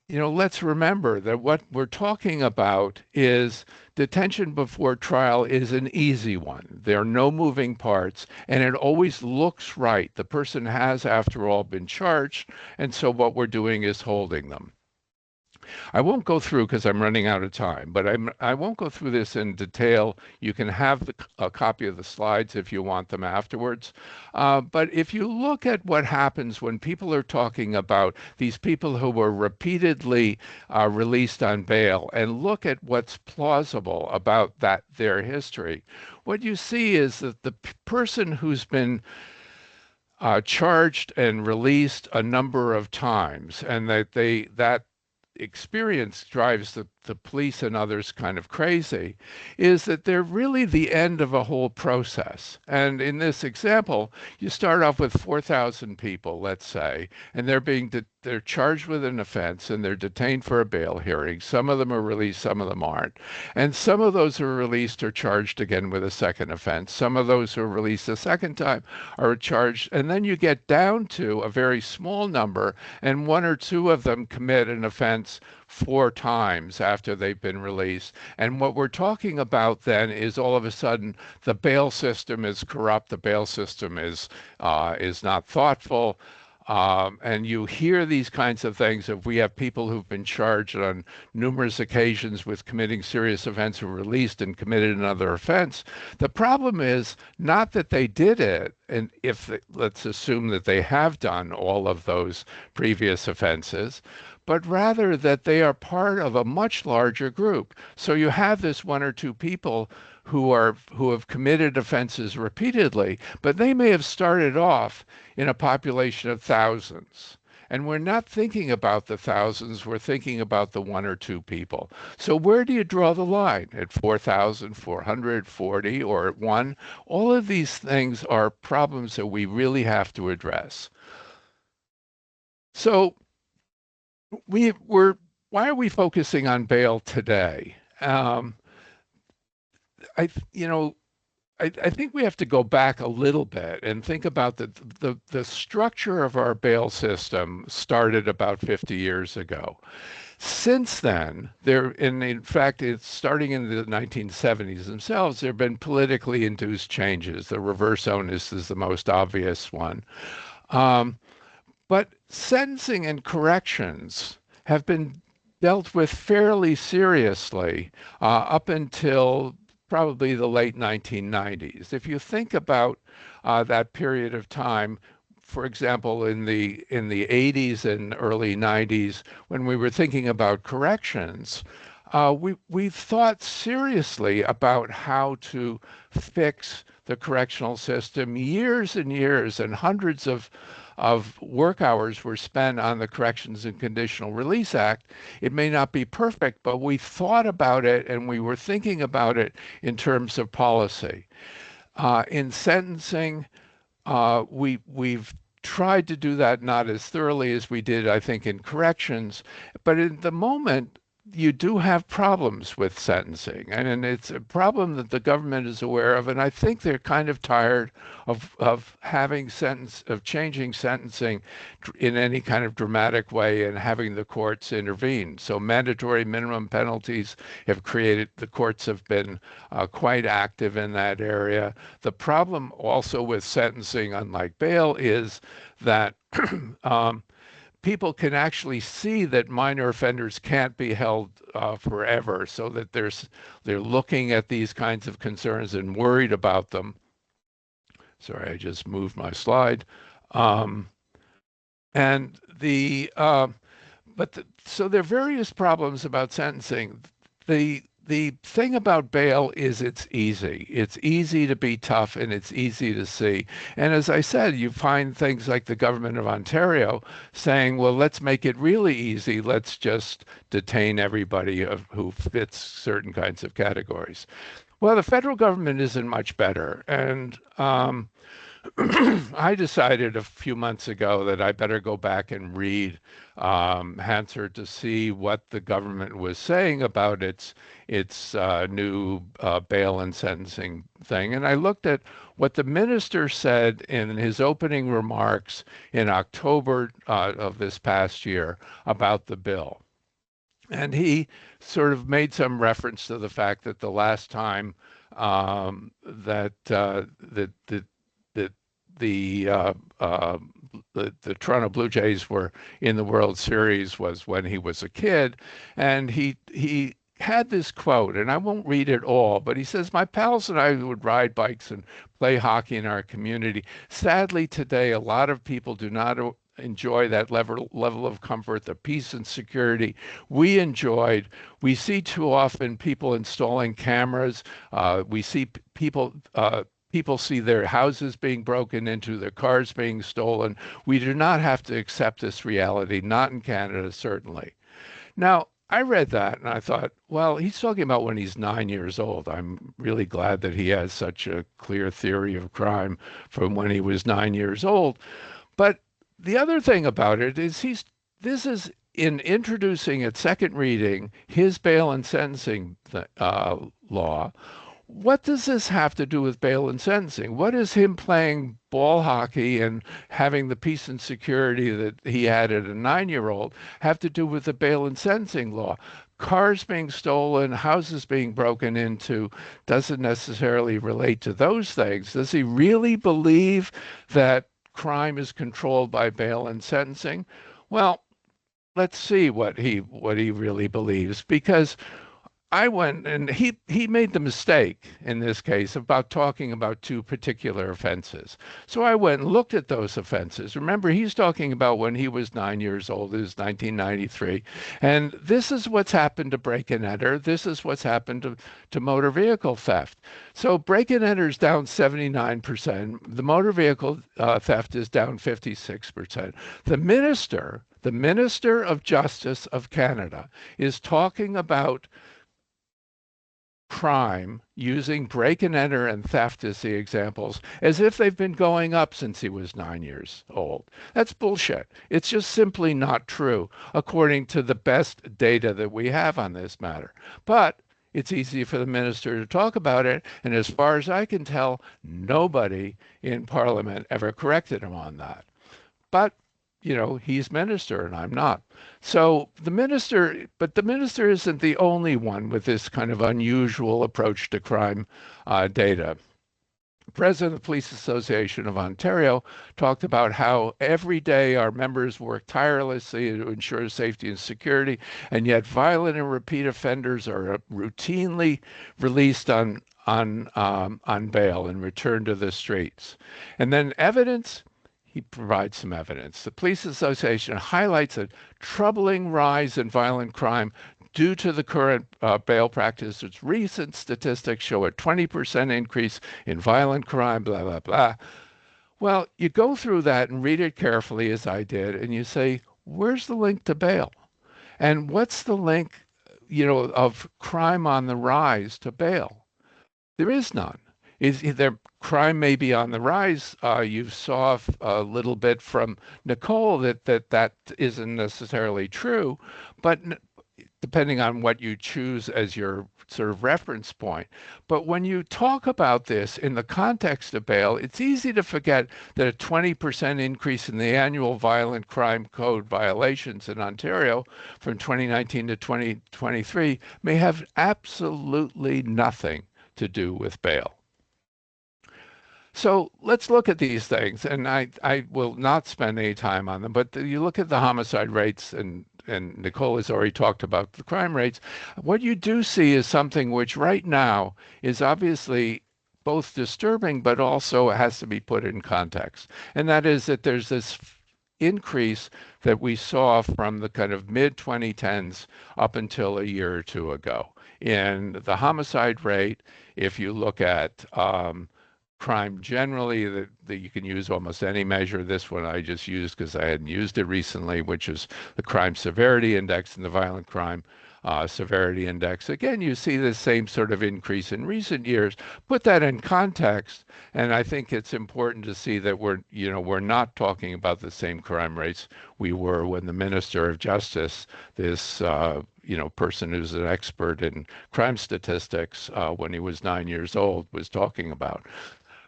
let's remember that what we're talking about is detention before trial is an easy one. There are no moving parts, and it always looks right. The person has, after all, been charged, and so what we're doing is holding them. I won't go through because I'm running out of time, but I won't go through this in detail. You can have a copy of the slides if you want them afterwards. But if you look at what happens when people are talking about these people who were repeatedly released on bail, and look at what's plausible about their history, what you see is that the person who's been charged and released a number of times, and that experience drives the police and others kind of crazy, is that they're really the end of a whole process. And in this example, you start off with 4,000 people, let's say, and they're charged with an offense and they're detained for a bail hearing. Some of them are released, some of them aren't. And some of those who are released are charged again with a second offense. Some of those who are released a second time are charged. And then you get down to a very small number, and one or two of them commit an offense 4 times after they've been released. And what we're talking about then is all of a sudden the bail system is corrupt, the bail system is not thoughtful. And you hear these kinds of things of, we have people who've been charged on numerous occasions with committing serious offense who were released and committed another offense. The problem is not that they did it, and let's assume that they have done all of those previous offenses, but rather that they are part of a much larger group. So you have this 1 or 2 people who have committed offenses repeatedly, but they may have started off in a population of thousands. And we're not thinking about the thousands, we're thinking about the 1 or 2 people. So where do you draw the line? At 4,000, 440, or at 1? All of these things are problems that we really have to address. So why are we focusing on bail today? I think we have to go back a little bit and think about the structure of our bail system started about 50 years ago. Since then, in fact, it's starting in the 1970s themselves, there have been politically induced changes. The reverse onus is the most obvious one. But sentencing and corrections have been dealt with fairly seriously up until probably the late 1990s. If you think about that period of time, for example, in the 80s and early 90s, when we were thinking about corrections, we thought seriously about how to fix the correctional system. Years and years and hundreds of work hours were spent on the Corrections and Conditional Release Act. It may not be perfect, but we thought about it and we were thinking about it in terms of policy. In sentencing, we've tried to do that not as thoroughly as we did, I think, in corrections, but in the moment, you do have problems with sentencing, and it's a problem that the government is aware of, and I think they're kind of tired of changing sentencing in any kind of dramatic way and having the courts intervene. So mandatory minimum penalties the courts have been quite active in that area. The problem also with sentencing, unlike bail, is that people can actually see that minor offenders can't be held forever, so that they're looking at these kinds of concerns and worried about them. Sorry, I just moved my slide. And so there are various problems about sentencing. The thing about bail is it's easy. It's easy to be tough and it's easy to see. And as I said, you find things like the government of Ontario saying, well, let's make it really easy. Let's just detain everybody who fits certain kinds of categories. Well, the federal government isn't much better. And I decided a few months ago that I better go back and read Hansard to see what the government was saying about its new bail and sentencing thing. And I looked at what the minister said in his opening remarks in October of this past year about the bill. And he sort of made some reference to the fact that the last time that the Toronto Blue Jays were in the World Series was when he was a kid, and he had this quote, and I won't read it all, but he says, "My pals and I would ride bikes and play hockey in our community. Sadly, today, a lot of people do not enjoy that level of comfort, the peace and security we enjoyed. We see too often people installing cameras. We see people see their houses being broken into, their cars being stolen. We do not have to accept this reality, not in Canada, certainly." Now, I read that and I thought, well, he's talking about when he's 9 years old. I'm really glad that he has such a clear theory of crime from when he was 9 years old. But the other thing about it is this is in introducing at second reading his bail and sentencing law. What does this have to do with bail and sentencing? What does him playing ball hockey and having the peace and security that he had at a 9-year-old have to do with the bail and sentencing law? Cars being stolen, houses being broken into doesn't necessarily relate to those things. Does he really believe that crime is controlled by bail and sentencing? Well, let's see what he really believes, because I went and he made the mistake in this case about talking about two particular offenses. So I went and looked at those offenses. Remember, he's talking about when he was 9 years old, it was 1993. And this is what's happened to break and enter. This is what's happened to motor vehicle theft. So break and enter is down 79%. The motor vehicle theft is down 56%. The Minister of Justice of Canada is talking about crime using break and enter and theft as the examples as if they've been going up since he was 9 years old. That's bullshit. It's just simply not true according to the best data that we have on this matter. But it's easy for the minister to talk about it, and as far as I can tell, nobody in Parliament ever corrected him on that. But he's minister and I'm not. So the minister isn't the only one with this kind of unusual approach to crime data. The president of the Police Association of Ontario talked about how every day our members work tirelessly to ensure safety and security, and yet violent and repeat offenders are routinely released on bail and returned to the streets. And then evidence. He provides some evidence. The Police Association highlights a troubling rise in violent crime due to the current bail practice. Its recent statistics show a 20% increase in violent crime, blah, blah, blah. Well, you go through that and read it carefully, as I did, and you say, where's the link to bail? And what's the link, of crime on the rise to bail? There is none. Their crime may be on the rise. You saw a little bit from Nicole that isn't necessarily true, but depending on what you choose as your sort of reference point. But when you talk about this in the context of bail, it's easy to forget that a 20% increase in the annual violent crime code violations in Ontario from 2019 to 2023 may have absolutely nothing to do with bail. So let's look at these things, and I will not spend any time on them, but you look at the homicide rates, and Nicole has already talked about the crime rates. What you do see is something which right now is obviously both disturbing, but also has to be put in context. And that is that there's this increase that we saw from the kind of mid 2010s up until a year or two ago in the homicide rate. If you look at crime generally, that you can use almost any measure. This one I just used because I hadn't used it recently, which is the crime severity index and the violent crime severity index. Again, you see the same sort of increase in recent years. Put that in context, and I think it's important to see that we're not talking about the same crime rates we were when the Minister of Justice, this person who's an expert in crime statistics, when he was 9 years old, was talking about.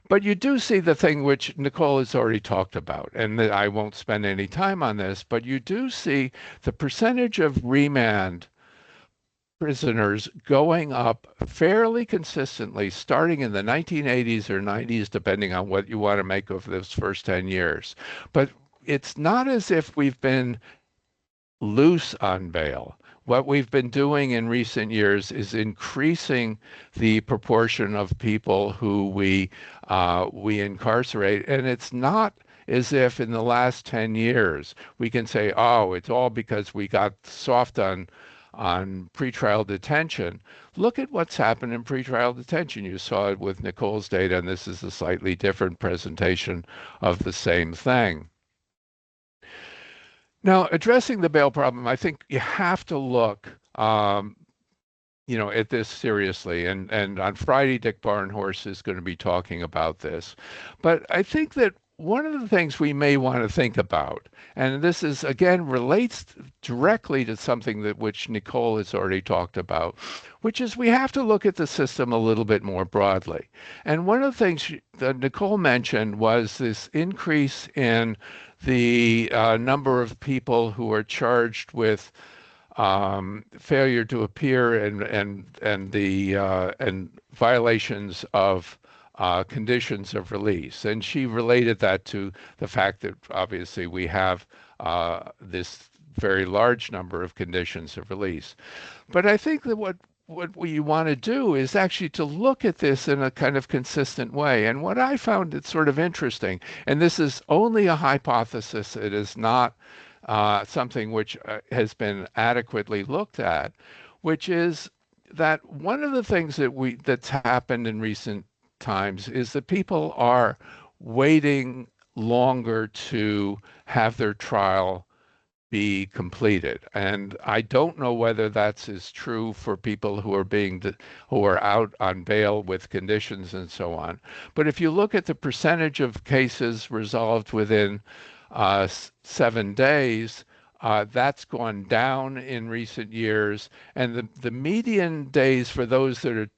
But you do see the thing which Nicole has already talked about, and I won't spend any time on this, but you do see the percentage of remand prisoners going up fairly consistently, starting in the 1980s or 90s, depending on what you want to make of those first 10 years. But it's not as if we've been loose on bail. What we've been doing in recent years is increasing the proportion of people who we incarcerate, and it's not as if in the last 10 years we can say, oh, it's all because we got soft on pretrial detention. Look at what's happened in pretrial detention. You saw it with Nicole's data, and this is a slightly different presentation of the same thing. Now, addressing the bail problem, I think you have to look, at this seriously. And on Friday, Dick Barnhorse is going to be talking about this. But I think that one of the things we may want to think about, and this is again relates directly to something which Nicole has already talked about, which is we have to look at the system a little bit more broadly. And one of the things that Nicole mentioned was this increase in the number of people who are charged with failure to appear and violations of conditions of release. And she related that to the fact that obviously we have this very large number of conditions of release. But I think that what we want to do is actually to look at this in a kind of consistent way. And what I found it sort of interesting, and this is only a hypothesis, it is not something which has been adequately looked at, which is that one of the things that's happened in recent times is that people are waiting longer to have their trial be completed. And I don't know whether that's as true for people who are out on bail with conditions and so on. But if you look at the percentage of cases resolved within 7 days, that's gone down in recent years. And the median days for those that are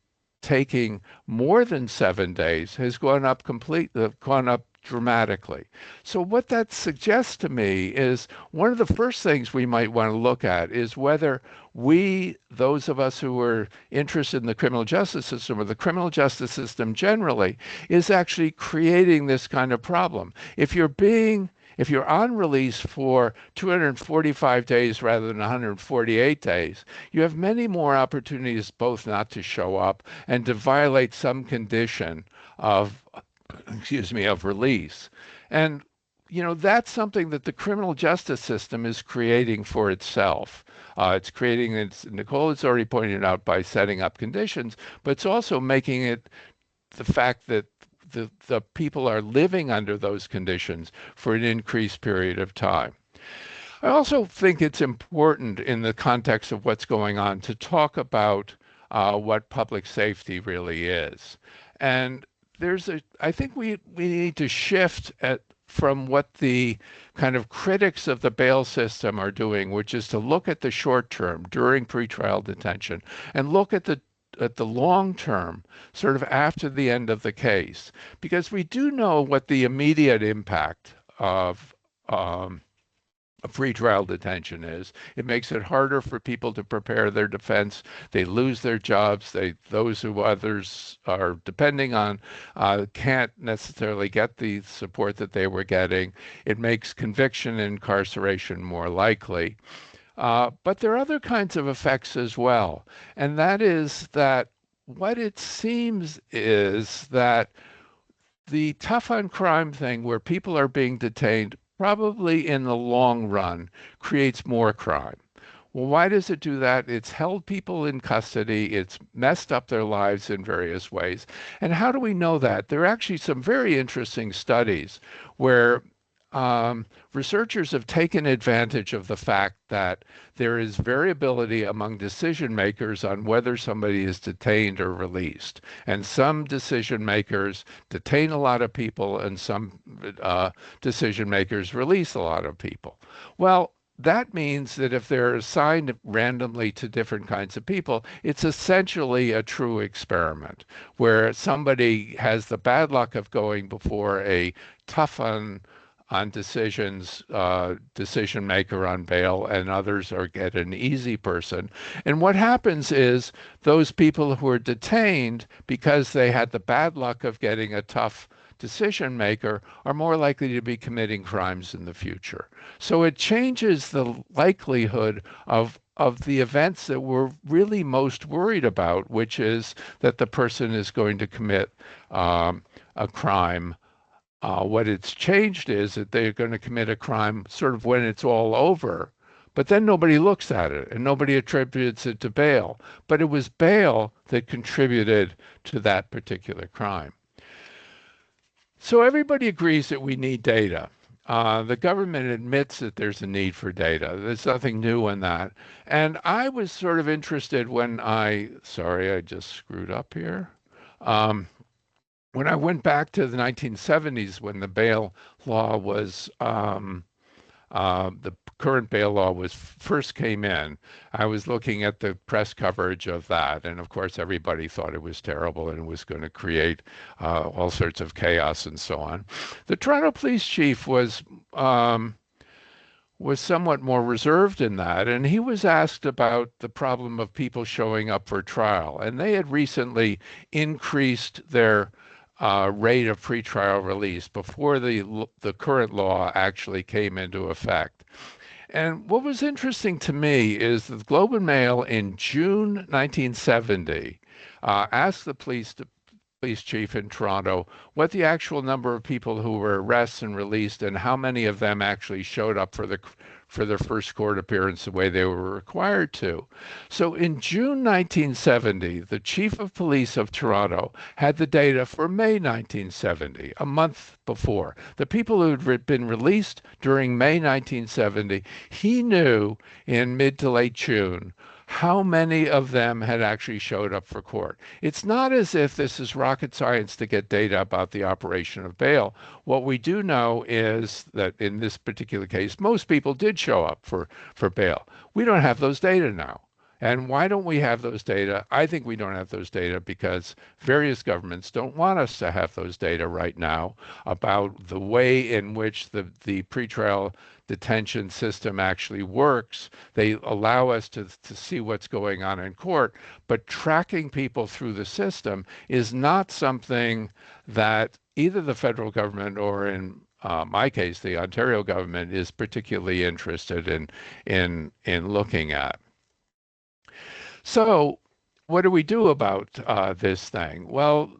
taking more than 7 days has gone up dramatically. So what that suggests to me is one of the first things we might want to look at is whether those of us who are interested in the criminal justice system or the criminal justice system generally, is actually creating this kind of problem. If you're on release for 245 days rather than 148 days, you have many more opportunities both not to show up and to violate some condition of release. And, that's something that the criminal justice system is creating for itself. It's creating it, Nicole has already pointed out, by setting up conditions, but it's also making it the fact that the people are living under those conditions for an increased period of time. I also think it's important in the context of what's going on to talk about what public safety really is. And I think we need to shift from what the kind of critics of the bail system are doing, which is to look at the short term during pretrial detention and look at the long term, sort of after the end of the case, because we do know what the immediate impact of a pretrial detention is. It makes it harder for people to prepare their defense. They lose their jobs. Those who others are depending on can't necessarily get the support that they were getting. It makes conviction and incarceration more likely. But there are other kinds of effects as well. And that is that what it seems is that the tough on crime thing where people are being detained probably in the long run creates more crime. Well, why does it do that? It's held people in custody. It's messed up their lives in various ways. And how do we know that? There are actually some very interesting studies where researchers have taken advantage of the fact that there is variability among decision makers on whether somebody is detained or released. And some decision makers detain a lot of people and some decision makers release a lot of people. Well, that means that if they're assigned randomly to different kinds of people, it's essentially a true experiment where somebody has the bad luck of going before a tough on decisions, decision maker on bail, and others get an easy person. And what happens is those people who are detained because they had the bad luck of getting a tough decision maker are more likely to be committing crimes in the future. So it changes the likelihood of the events that we're really most worried about, which is that the person is going to commit a crime. What it's changed is that they're going to commit a crime sort of when it's all over, but then nobody looks at it and nobody attributes it to bail. But it was bail that contributed to that particular crime. So everybody agrees that we need data. The government admits that there's a need for data. There's nothing new in that. And I was sort of interested when sorry, I just screwed up here. When I went back to the 1970s, when the bail law was, the current bail law was first came in, I was looking at the press coverage of that. And of course, everybody thought it was terrible and it was going to create all sorts of chaos and so on. The Toronto police chief was somewhat more reserved in that. And he was asked about the problem of people showing up for trial. And they had recently increased their rate of pretrial release before the current law actually came into effect. And what was interesting to me is that the Globe and Mail in June 1970 asked the police chief in Toronto what the actual number of people who were arrested and released and how many of them actually showed up for their first court appearance the way they were required to. So in June 1970, the chief of police of Toronto had the data for May 1970, a month before. The people who had been released during May 1970, he knew in mid to late June how many of them had actually showed up for court. It's not as if this is rocket science to get data about the operation of bail. What we do know is that in this particular case, most people did show up for bail. We don't have those data now. And why don't we have those data? I think we don't have those data because various governments don't want us to have those data right now about the way in which the pretrial detention system actually works. They allow us to see what's going on in court, but tracking people through the system is not something that either the federal government or in my case, the Ontario government is particularly interested in looking at. So what do we do about this thing? Well,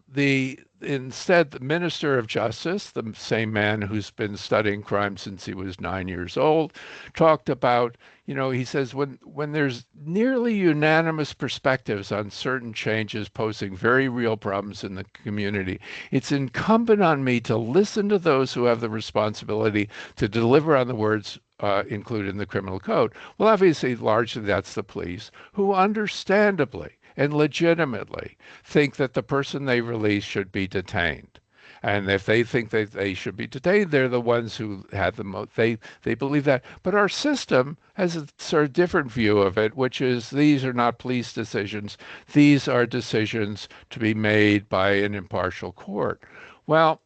instead, the Minister of Justice, the same man who's been studying crime since he was 9 years old, talked about, he says, when there's nearly unanimous perspectives on certain changes posing very real problems in the community, it's incumbent on me to listen to those who have the responsibility to deliver on the words included in the criminal code. Well, obviously, largely that's the police, who understandably and legitimately think that the person they release should be detained. And if they think that they should be detained, they're the ones who had the most, they believe that. But our system has a sort of different view of it, which is these are not police decisions. These are decisions to be made by an impartial court. Well,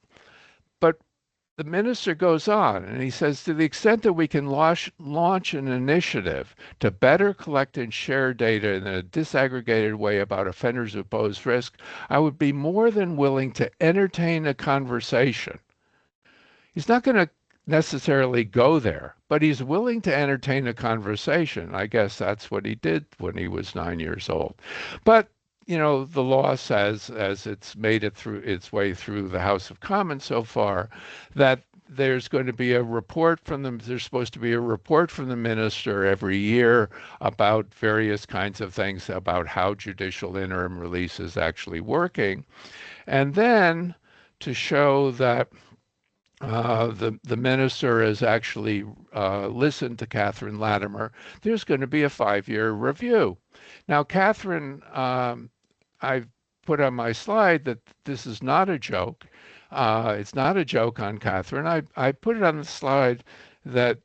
but the minister goes on and he says, to the extent that we can launch an initiative to better collect and share data in a disaggregated way about offenders who pose risk, I would be more than willing to entertain a conversation. He's not going to necessarily go there, but he's willing to entertain a conversation. I guess that's what he did when he was 9 years old. But the law says, as it's made it through its way through the House of Commons so far, that there's going to be a report from them. There's supposed to be a report from the minister every year about various kinds of things about how judicial interim release is actually working. And then to show that the minister has actually listened to Catherine Latimer, there's going to be a 5-year review. Now, Catherine, I've put on my slide that this is not a joke. It's not a joke on Catherine. I put it on the slide that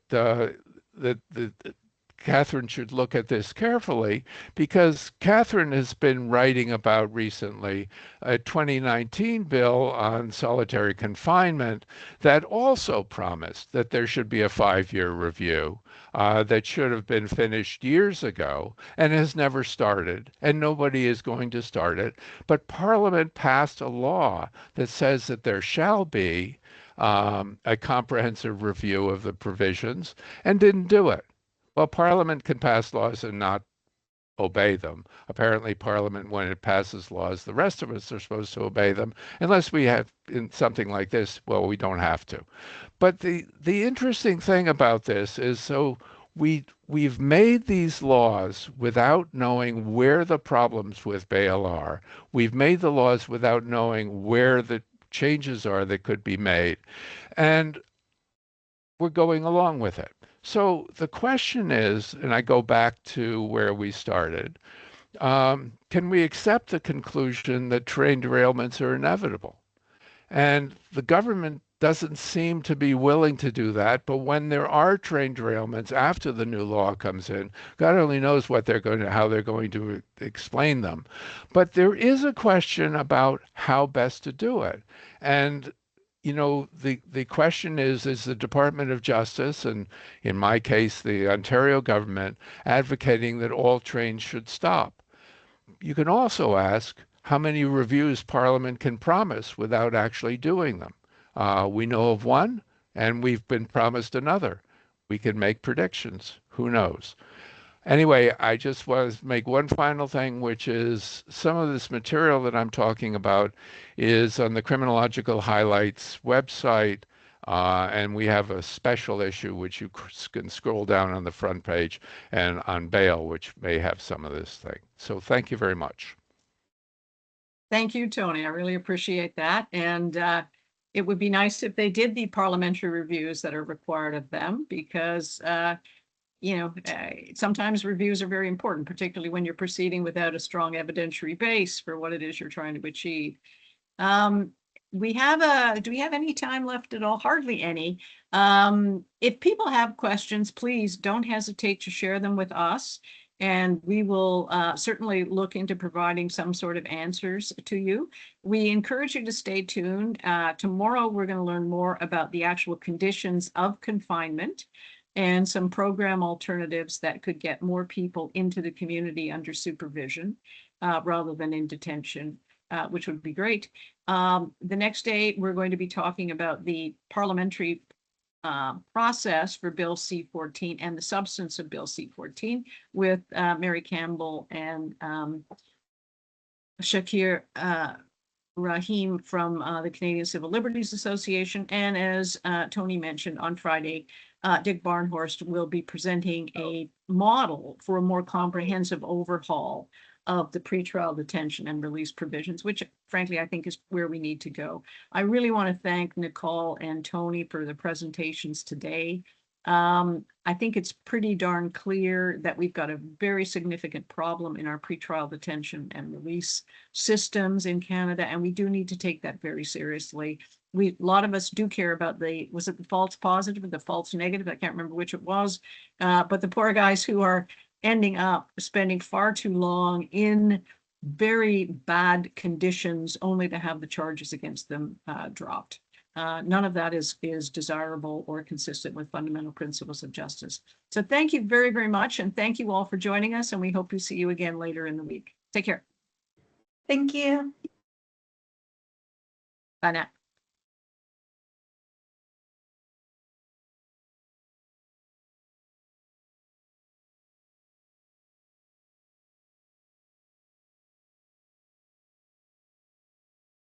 Catherine should look at this carefully, because Catherine has been writing about recently a 2019 bill on solitary confinement that also promised that there should be a 5-year review that should have been finished years ago and has never started, and nobody is going to start it. But Parliament passed a law that says that there shall be a comprehensive review of the provisions and didn't do it. Well, Parliament can pass laws and not obey them. Apparently, Parliament, when it passes laws, the rest of us are supposed to obey them, unless we have in something like this, well, we don't have to. But the interesting thing about this is, so we've made these laws without knowing where the problems with bail are. We've made the laws without knowing where the changes are that could be made. And we're going along with it. So the question is, and I go back to where we started, can we accept the conclusion that train derailments are inevitable? And the government doesn't seem to be willing to do that. But when there are train derailments after the new law comes in, God only knows how they're going to explain them. But there is a question about how best to do it. And the question is the Department of Justice, and in my case, the Ontario government, advocating that all trains should stop? You can also ask how many reviews Parliament can promise without actually doing them. We know of one, and we've been promised another. We can make predictions. Who knows? Anyway, I just want to make one final thing, which is some of this material that I'm talking about is on the Criminological Highlights website, and we have a special issue which you can scroll down on the front page, and on bail, which may have some of this thing. So thank you very much. Thank you, Tony. I really appreciate that. And it would be nice if they did the parliamentary reviews that are required of them, because sometimes reviews are very important, particularly when you're proceeding without a strong evidentiary base for what it is you're trying to achieve. Do we have any time left at all? Hardly any. If people have questions, please don't hesitate to share them with us, and we will certainly look into providing some sort of answers to you. We encourage you to stay tuned. Tomorrow, we're going to learn more about the actual conditions of confinement and some program alternatives that could get more people into the community under supervision rather than in detention, which would be great. The next day, we're going to be talking about the parliamentary process for Bill C-14 and the substance of Bill C-14 with Mary Campbell and Shakir Rahim from the Canadian Civil Liberties Association. And as Tony mentioned, on Friday, Dick Barnhorst will be presenting a model for a more comprehensive overhaul of the pretrial detention and release provisions, which frankly, I think is where we need to go. I really want to thank Nicole and Tony for the presentations today. I think it's pretty darn clear that we've got a very significant problem in our pretrial detention and release systems in Canada, and we do need to take that very seriously. A lot of us do care about was it the false positive or the false negative? I can't remember which it was, but the poor guys who are ending up spending far too long in very bad conditions only to have the charges against them dropped. None of that is desirable or consistent with fundamental principles of justice. So thank you very, very much. And thank you all for joining us. And we hope to see you again later in the week. Take care. Thank you. Bye now.